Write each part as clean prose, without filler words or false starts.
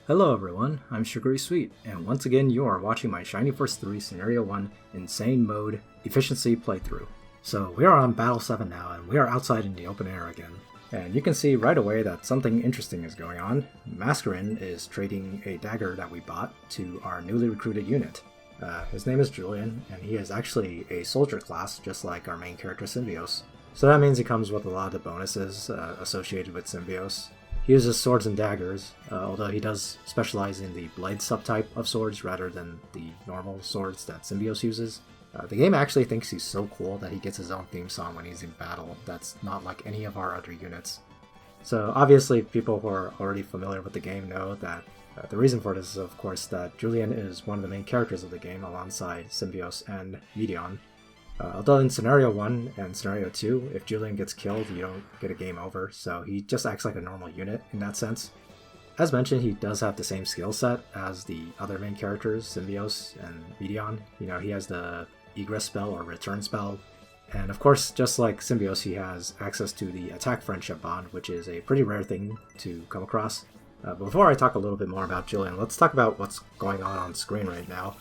Hello everyone, I'm Sugary Sweet, and once again you are watching my Shiny Force 3 Scenario 1 Insane Mode Efficiency playthrough. So we are on Battle 7 now, and we are outside in the open air again. And you can see right away that something interesting is going on. Mascarin is trading a dagger that we bought to our newly recruited unit. His name is Julian, and he is actually a soldier class, just like our main character Symbios. So that means he comes with a lot of the bonuses associated with Symbios. He uses swords and daggers, although he does specialize in the blade subtype of swords rather than the normal swords that Symbios uses. The game actually thinks he's so cool that he gets his own theme song when he's in battle that's not like any of our other units. So obviously people who are already familiar with the game know that the reason for this is of course that Julian is one of the main characters of the game alongside Symbios and Medion. Although in Scenario 1 and Scenario 2, if Julian gets killed, you don't get a game over, so he just acts like a normal unit in that sense. As mentioned, he does have the same skill set as the other main characters, Symbios and Medion. He has the Egress spell or return spell, and of course, just like Symbios, he has access to the attack friendship bond, which is a pretty rare thing to come across. Before I talk a little bit more about Julian, let's talk about what's going on screen right now.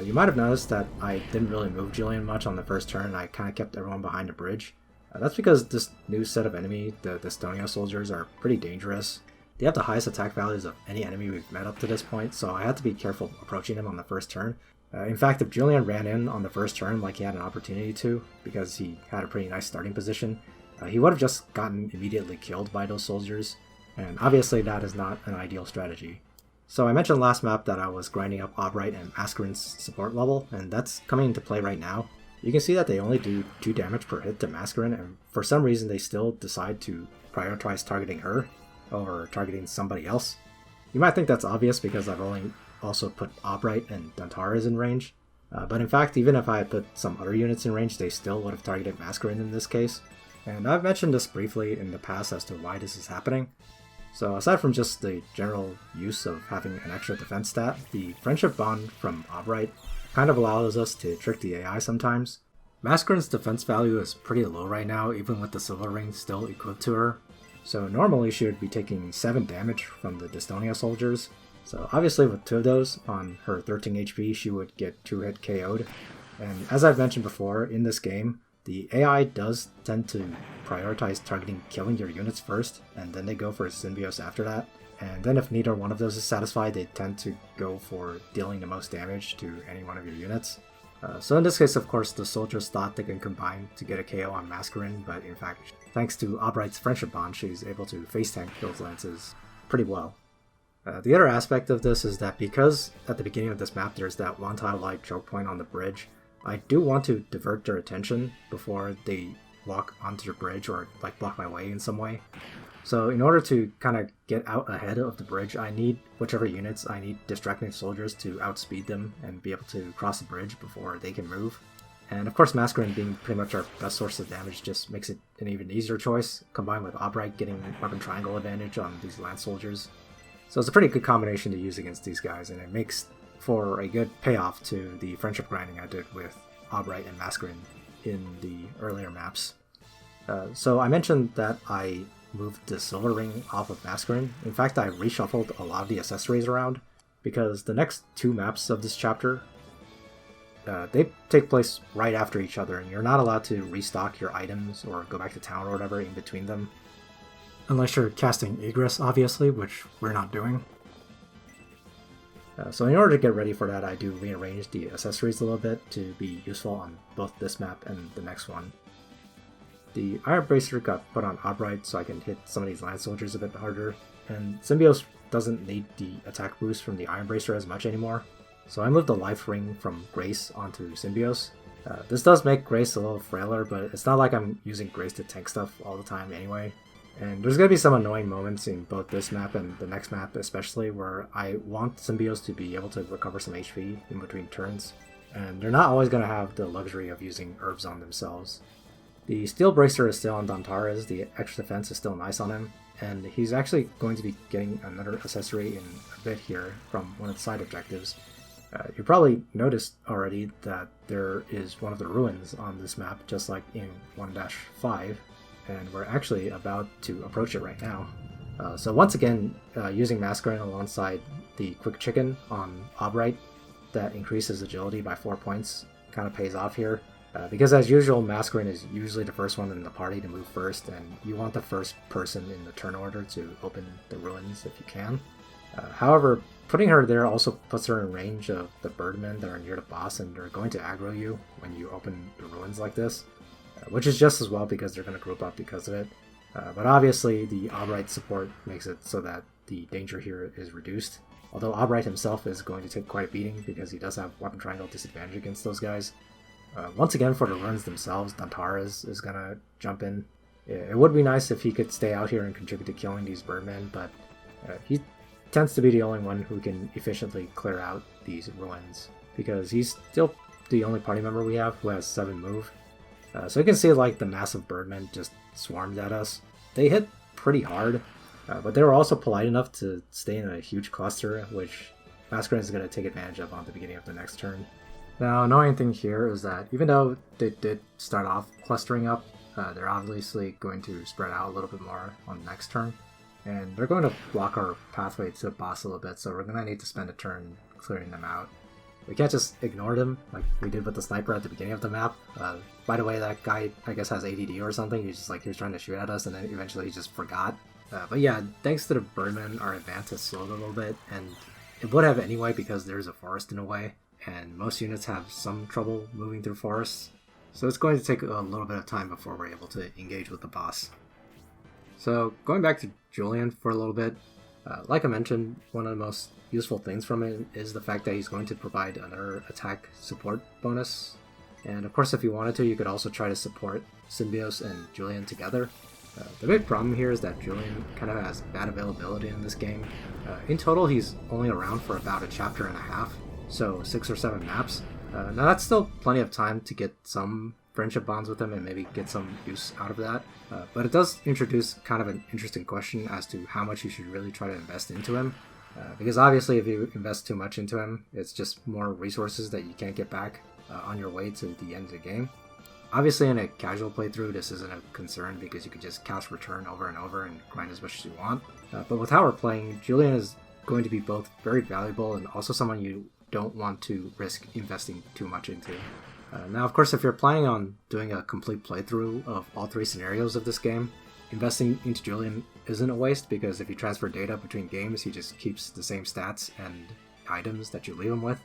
You might have noticed that I didn't really move Julian much on the first turn. I kind of kept everyone behind a bridge. That's because this new set of enemy, the Distonio soldiers, are pretty dangerous. They have the highest attack values of any enemy we've met up to this point, so I had to be careful approaching them on the first turn. In fact, if Julian ran in on the first turn like he had an opportunity to, because he had a pretty nice starting position, he would have just gotten immediately killed by those soldiers, and obviously that is not an ideal strategy. So I mentioned last map that I was grinding up Albright and Mascarin's support level, and that's coming into play right now. You can see that they only do 2 damage per hit to Mascarin, and for some reason they still decide to prioritize targeting her over targeting somebody else. You might think that's obvious because I've only also put Albright and Dantaras in range, but in fact even if I had put some other units in range, they still would have targeted Mascarin in this case. And I've mentioned this briefly in the past as to why this is happening. So aside from just the general use of having an extra defense stat, the friendship bond from Albright kind of allows us to trick the AI sometimes. Mascarin's defense value is pretty low right now, even with the silver ring still equipped to her. So normally she would be taking 7 damage from the Distonio soldiers. So obviously with 2 of those on her 13 HP, she would get 2-hit KO'd. And as I've mentioned before, in this game, the AI does tend to prioritize targeting killing your units first, and then they go for Symbios after that. And then if neither one of those is satisfied, they tend to go for dealing the most damage to any one of your units. So in this case, of course, the soldiers thought they can combine to get a KO on Mascarin, but in fact, thanks to Albright's friendship bond, she's able to face tank those lances pretty well. The other aspect of this is that because at the beginning of this map there's that one tile light choke point on the bridge, I do want to divert their attention before they walk onto the bridge or like block my way in some way. So in order to kind of get out ahead of the bridge, I need whichever units I need distracting soldiers to outspeed them and be able to cross the bridge before they can move. And of course Mascarin being pretty much our best source of damage just makes it an even easier choice, combined with Albright getting weapon triangle advantage on these lance soldiers. So it's a pretty good combination to use against these guys, and it makes for a good payoff to the friendship grinding I did with Albright and Mascarin in the earlier maps. So I mentioned that I moved the silver ring off of Mascarin. In fact, I reshuffled a lot of the accessories around, because the next 2 maps of this chapter, they take place right after each other, and you're not allowed to restock your items or go back to town or whatever in between them. Unless you're casting Egress, obviously, which we're not doing. So in order to get ready for that, I do rearrange the accessories a little bit to be useful on both this map and the next one. The Iron Bracer got put on Albright so I can hit some of these land soldiers a bit harder, and Symbios doesn't need the attack boost from the Iron Bracer as much anymore, so I moved the life ring from Grace onto Symbios. This does make Grace a little frailer, but it's not like I'm using Grace to tank stuff all the time anyway. And there's going to be some annoying moments in both this map and the next map especially where I want Symbios to be able to recover some HP in between turns, and they're not always going to have the luxury of using herbs on themselves. The Steel Bracer is still on Dantaras, the extra defense is still nice on him, and he's actually going to be getting another accessory in a bit here from one of the side objectives. You probably noticed already that there is one of the ruins on this map, just like in 1-5, and we're actually about to approach it right now. So once again, using Masquerade alongside the Quick Chicken on Albright that increases agility by 4 points kind of pays off here. Because as usual, Masquerade is usually the first one in the party to move first, and you want the first person in the turn order to open the ruins if you can. However, putting her there also puts her in range of the Birdmen that are near the boss, and they're going to aggro you when you open the ruins like this, which is just as well because they're going to group up because of it. But obviously, the Albright support makes it so that the danger here is reduced. Although Albright himself is going to take quite a beating because he does have Weapon Triangle disadvantage against those guys. Once again, for the ruins themselves, Dantaras is going to jump in. It would be nice if he could stay out here and contribute to killing these Birdmen, but he tends to be the only one who can efficiently clear out these ruins, because he's still the only party member we have who has 7 move. So you can see like the massive Birdmen just swarmed at us. They hit pretty hard, but they were also polite enough to stay in a huge cluster, which Masquerade is going to take advantage of on the beginning of the next turn. Now, annoying thing here is that even though they did start off clustering up, they're obviously going to spread out a little bit more on the next turn. And they're going to block our pathway to the boss a little bit, so we're going to need to spend a turn clearing them out. We can't just ignore them like we did with the sniper at the beginning of the map. By the way, that guy, I guess, has ADD or something. He's just like, he was trying to shoot at us, and then eventually he just forgot. But yeah, thanks to the Birdmen, our advance has slowed a little bit, and it would have anyway because there's a forest in the way, and most units have some trouble moving through forests. So it's going to take a little bit of time before we're able to engage with the boss. So going back to Julian for a little bit, like I mentioned, one of the most useful things from it is the fact that he's going to provide another attack support bonus. And of course, if you wanted to, you could also try to support Symbios and Julian together. The big problem here is that Julian kind of has bad availability in this game. In total, he's only around for about a chapter and a half, so 6 or 7 maps. Now that's still plenty of time to get some friendship bonds with him and maybe get some use out of that. But it does introduce kind of an interesting question as to how much you should really try to invest into him. Because obviously if you invest too much into him, it's just more resources that you can't get back on your way to the end of the game. Obviously in a casual playthrough this isn't a concern because you can just cast return over and over and grind as much as you want. But with how we're playing, Julian is going to be both very valuable and also someone you don't want to risk investing too much into. Now, of course, if you're planning on doing a complete playthrough of all 3 scenarios of this game, investing into Julian isn't a waste, because if you transfer data between games, he just keeps the same stats and items that you leave him with.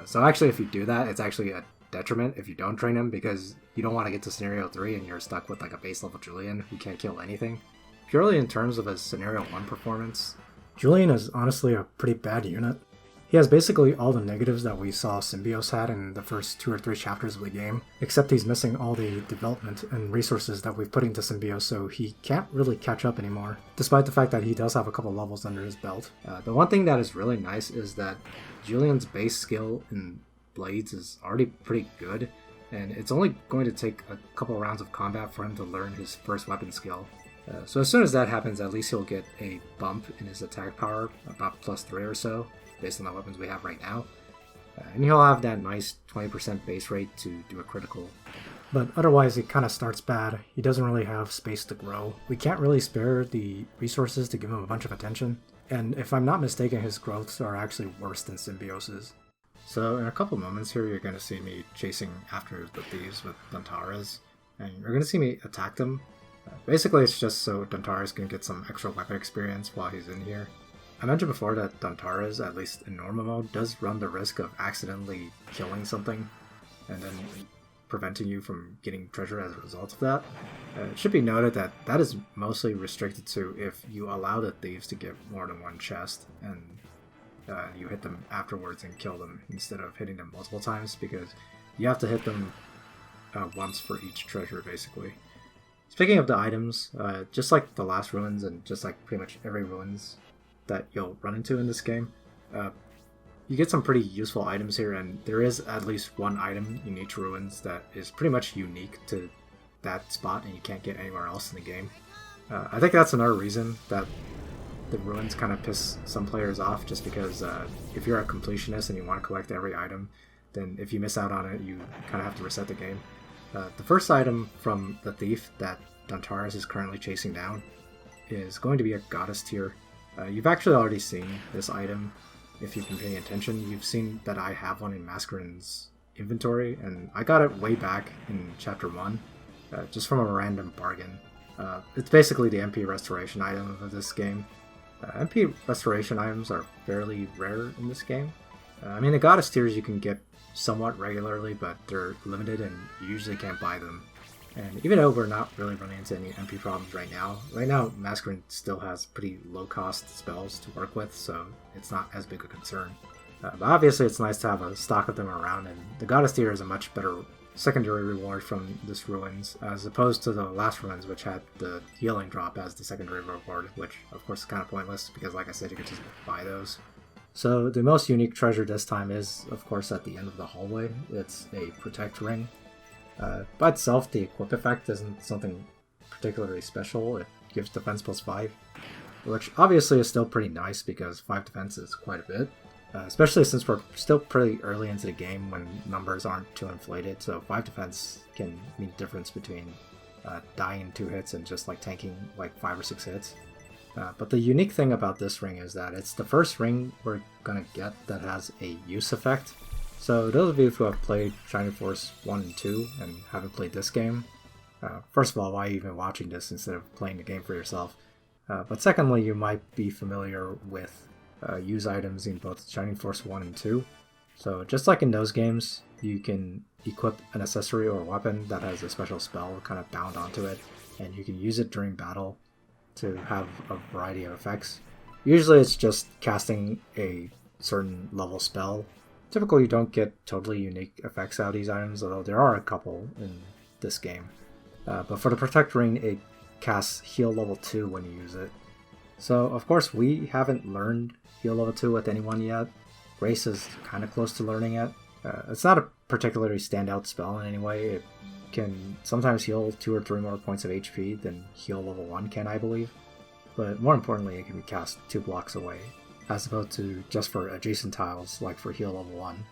So actually, if you do that, it's actually a detriment if you don't train him, because you don't want to get to scenario 3 and you're stuck with like a base level Julian who can't kill anything. Purely in terms of his scenario 1 performance, Julian is honestly a pretty bad unit. He has basically all the negatives that we saw Symbios had in the first 2 or 3 chapters of the game, except he's missing all the development and resources that we've put into Symbios, so he can't really catch up anymore, despite the fact that he does have a couple levels under his belt. The one thing that is really nice is that Julian's base skill in Blades is already pretty good, and it's only going to take a couple rounds of combat for him to learn his first weapon skill. So as soon as that happens, at least he'll get a bump in his attack power, about +3 or so, based on the weapons we have right now. And he'll have that nice 20% base rate to do a critical. But otherwise it kind of starts bad. He doesn't really have space to grow. We can't really spare the resources to give him a bunch of attention. And if I'm not mistaken, his growths are actually worse than Symbios's. So in a couple moments here, you're going to see me chasing after the thieves with Dantaras. And you're going to see me attack them. Basically it's just so Dantaras can get some extra weapon experience while he's in here. I mentioned before that Dantaras, at least in normal mode, does run the risk of accidentally killing something and then preventing you from getting treasure as a result of that. It should be noted that that is mostly restricted to if you allow the thieves to get more than one chest and you hit them afterwards and kill them instead of hitting them multiple times, because you have to hit them once for each treasure basically. Speaking of the items, just like the last ruins and just like pretty much every ruins that you'll run into in this game, you get some pretty useful items here, and there is at least one item in each ruins that is pretty much unique to that spot and you can't get anywhere else in the game. I think that's another reason that the ruins kind of piss some players off, just because if you're a completionist and you want to collect every item, then if you miss out on it, you kind of have to reset the game. The first item from the thief that Dantaras is currently chasing down is going to be a Goddess tier. You've actually already seen this item if you've been paying attention. You've seen that I have one in Mascarin's inventory, and I got it way back in Chapter 1, just from a random bargain. It's basically the MP Restoration item of this game. MP Restoration items are fairly rare in this game. I mean, the Goddess tiers you can get somewhat regularly, but they're limited and you usually can't buy them. And even though we're not really running into any MP problems right now Mascarin still has pretty low-cost spells to work with, so it's not as big a concern. But obviously it's nice to have a stock of them around, and the Goddess tier is a much better secondary reward from this Ruins, as opposed to the last Ruins, which had the healing drop as the secondary reward, which of course is kind of pointless, because like I said, you could just buy those. So the most unique treasure this time is, of course, at the end of the hallway. It's a Protect Ring. By itself, the equip effect isn't something particularly special. It gives defense plus 5, which obviously is still pretty nice because 5 defense is quite a bit, especially since we're still pretty early into the game when numbers aren't too inflated, so 5 defense can mean the difference between dying in 2 hits and just like tanking like 5 or 6 hits. But the unique thing about this ring is that it's the first ring we're gonna get that has a use effect. So those of you who have played Shining Force 1 and 2 and haven't played this game, first of all, why are you even watching this instead of playing the game for yourself? But secondly, you might be familiar with use items in both Shining Force 1 and 2. So just like in those games, you can equip an accessory or a weapon that has a special spell kind of bound onto it, and you can use it during battle to have a variety of effects. Usually it's just casting a certain level spell. Typically you don't get totally unique effects out of these items, although there are a couple in this game. But for the Protect Ring, it casts Heal level 2 when you use it. So of course we haven't learned Heal level 2 with anyone yet. Grace is kind of close to learning it. It's not a particularly standout spell in any way. It can sometimes heal 2 or 3 more points of HP than Heal level 1 can, I believe. But more importantly, it can be cast 2 blocks away, as opposed to just for adjacent tiles like for Heal level 1.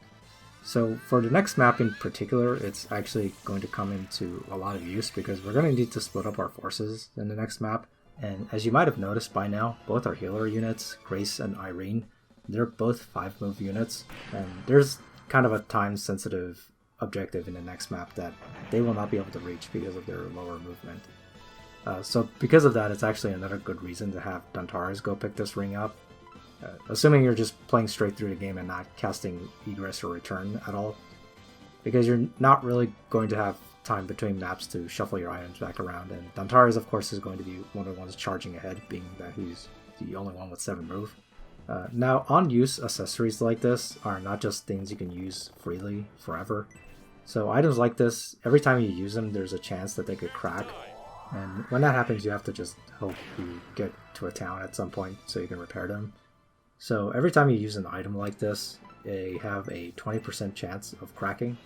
So for the next map in particular, it's actually going to come into a lot of use because we're going to need to split up our forces in the next map. And as you might have noticed by now, both our healer units, Grace and Irene, they're both 5-move units, and there's kind of a time-sensitive objective in the next map that they will not be able to reach because of their lower movement. So because of that, it's actually another good reason to have Dantaris go pick this ring up. Assuming you're just playing straight through the game and not casting Egress or Return at all, because you're not really going to have time between maps to shuffle your items back around, and Dantaris of course is going to be one of the ones charging ahead, being that he's the only one with 7 move. Now, on-use accessories like this are not just things you can use freely forever. So items like this, every time you use them, there's a chance that they could crack. And when that happens, you have to just hope you get to a town at some point so you can repair them. So every time you use an item like this, they have a 20% chance of cracking.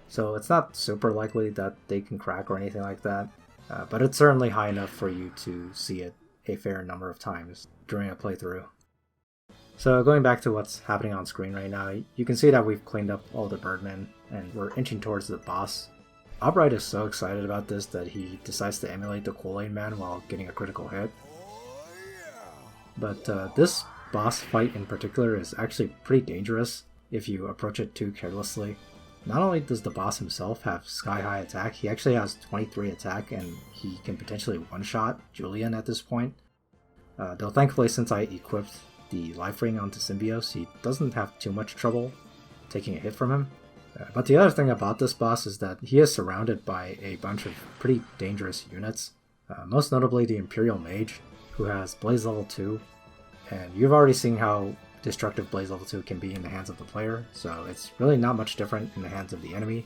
So it's not super likely that they can crack or anything like that, but it's certainly high enough for you to see it a fair number of times during a playthrough. So going back to what's happening on screen right now, you can see that we've cleaned up all the Birdmen and we're inching towards the boss. Albright is so excited about this that he decides to emulate the Kool-Aid Man while getting a critical hit. But this boss fight in particular is actually pretty dangerous if you approach it too carelessly. Not only does the boss himself have sky-high attack, he actually has 23 attack and he can potentially one-shot Julian at this point. Though thankfully, since I equipped the life ring onto Symbios, he doesn't have too much trouble taking a hit from him. But the other thing about this boss is that he is surrounded by a bunch of pretty dangerous units, most notably the Imperial Mage, who has Blaze level 2, and you've already seen how destructive Blaze level 2 can be in the hands of the player, so it's really not much different in the hands of the enemy.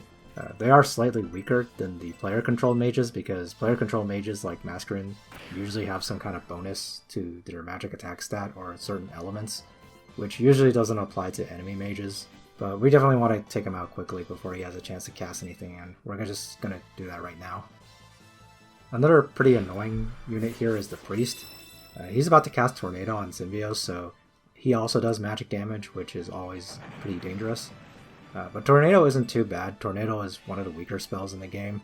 They are slightly weaker than the player-controlled mages, because player-controlled mages like Mascarin usually have some kind of bonus to their magic attack stat or certain elements, which usually doesn't apply to enemy mages. But we definitely want to take him out quickly before he has a chance to cast anything, and we're just going to do that right now. Another pretty annoying unit here is the Priest. He's about to cast Tornado on Symbios, so he also does magic damage, which is always pretty dangerous. But Tornado isn't too bad. Tornado is one of the weaker spells in the game.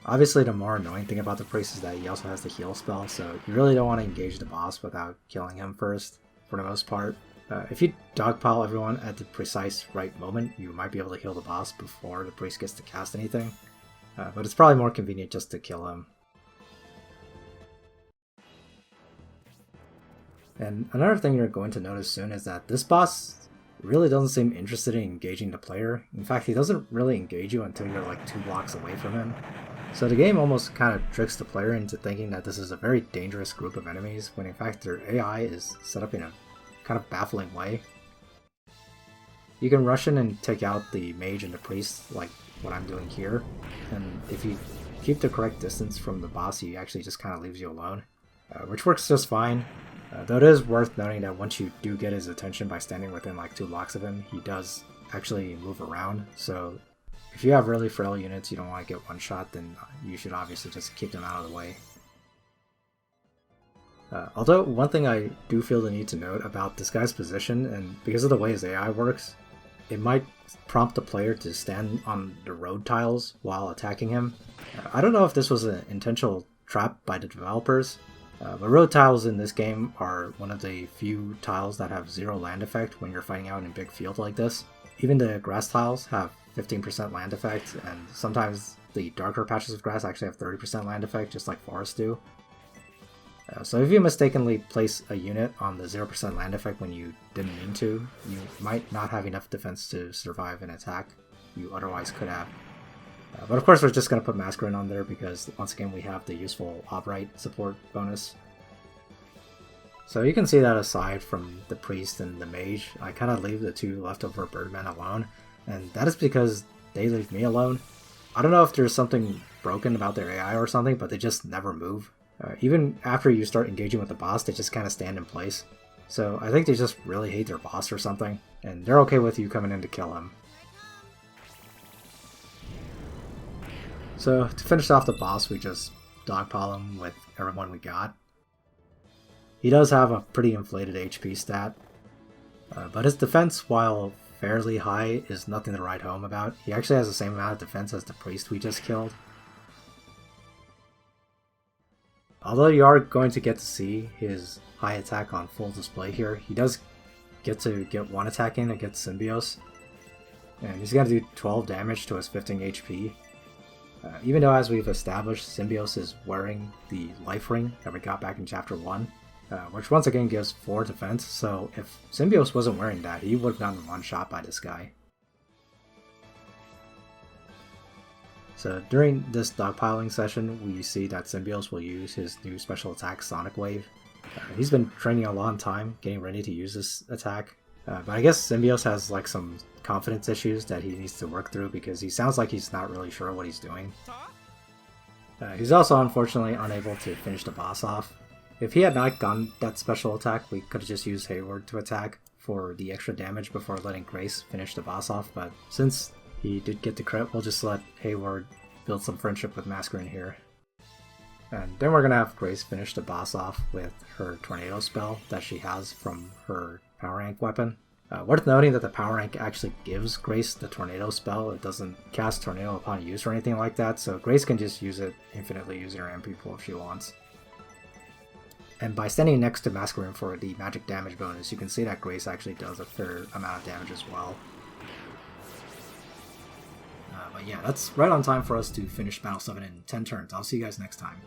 Obviously, the more annoying thing about the priest is that he also has the heal spell, so you really don't want to engage the boss without killing him first, for the most part. If you dogpile everyone at the precise right moment, you might be able to heal the boss before the priest gets to cast anything, but it's probably more convenient just to kill him. And another thing you're going to notice soon is that this boss really doesn't seem interested in engaging the player. In fact, he doesn't really engage you until you're like 2 blocks away from him. So the game almost kind of tricks the player into thinking that this is a very dangerous group of enemies, when in fact their AI is set up in a kind of baffling way. You can rush in and take out the mage and the priest, like what I'm doing here, and if you keep the correct distance from the boss, he actually just kind of leaves you alone, which works just fine. Though it is worth noting that once you do get his attention by standing within like 2 blocks of him, he does actually move around, so if you have really frail units you don't want to get one shot, then you should obviously just keep them out of the way. Although one thing I do feel the need to note about this guy's position, and because of the way his AI works, it might prompt the player to stand on the road tiles while attacking him. I don't know if this was an intentional trap by the developers, but road tiles in this game are one of the few tiles that have 0 land effect when you're fighting out in a big field like this. Even the grass tiles have 15% land effect, and sometimes the darker patches of grass actually have 30% land effect, just like forests do. So if you mistakenly place a unit on the 0% land effect when you didn't mean to, you might not have enough defense to survive an attack you otherwise could have. But of course we're just going to put Masquerade on there because once again we have the useful Obright support bonus. So you can see that aside from the priest and the mage, I kind of leave the 2 leftover Birdmen alone, and that is because they leave me alone. I don't know if there's something broken about their AI or something, but they just never move. Even after you start engaging with the boss, they just kind of stand in place. So I think they just really hate their boss or something, and they're okay with you coming in to kill him. So to finish off the boss, we just dogpile him with everyone we got. He does have a pretty inflated HP stat, but his defense, while fairly high, is nothing to write home about. He actually has the same amount of defense as the priest we just killed. Although you are going to get to see his high attack on full display here, he does get to get 1 attack in against Symbios, and he's going to do 12 damage to his 15 HP. Even though, as we've established, Symbios is wearing the life ring that we got back in Chapter 1, which once again gives 4 defense, so if Symbios wasn't wearing that, he would have gotten 1 shot by this guy. So during this dogpiling session, we see that Symbios will use his new special attack, Sonic Wave. He's been training a long time, getting ready to use this attack, but I guess Symbios has like some confidence issues that he needs to work through because he sounds like he's not really sure what he's doing. He's also unfortunately unable to finish the boss off. If he had not gotten that special attack, we could have just used Hayward to attack for the extra damage before letting Grace finish the boss off, but since he did get the crit, we'll just let Hayward build some friendship with Masquerade here. And then we're going to have Grace finish the boss off with her Tornado spell that she has from her Power Rank weapon. Worth noting that the Power Rank actually gives Grace the Tornado spell. It doesn't cast Tornado upon use or anything like that, so Grace can just use it infinitely using her MP pool if she wants. And by standing next to Masquerade for the magic damage bonus, you can see that Grace actually does a fair amount of damage as well. But yeah, that's right on time for us to finish Battle 7 in 10 turns. I'll see you guys next time.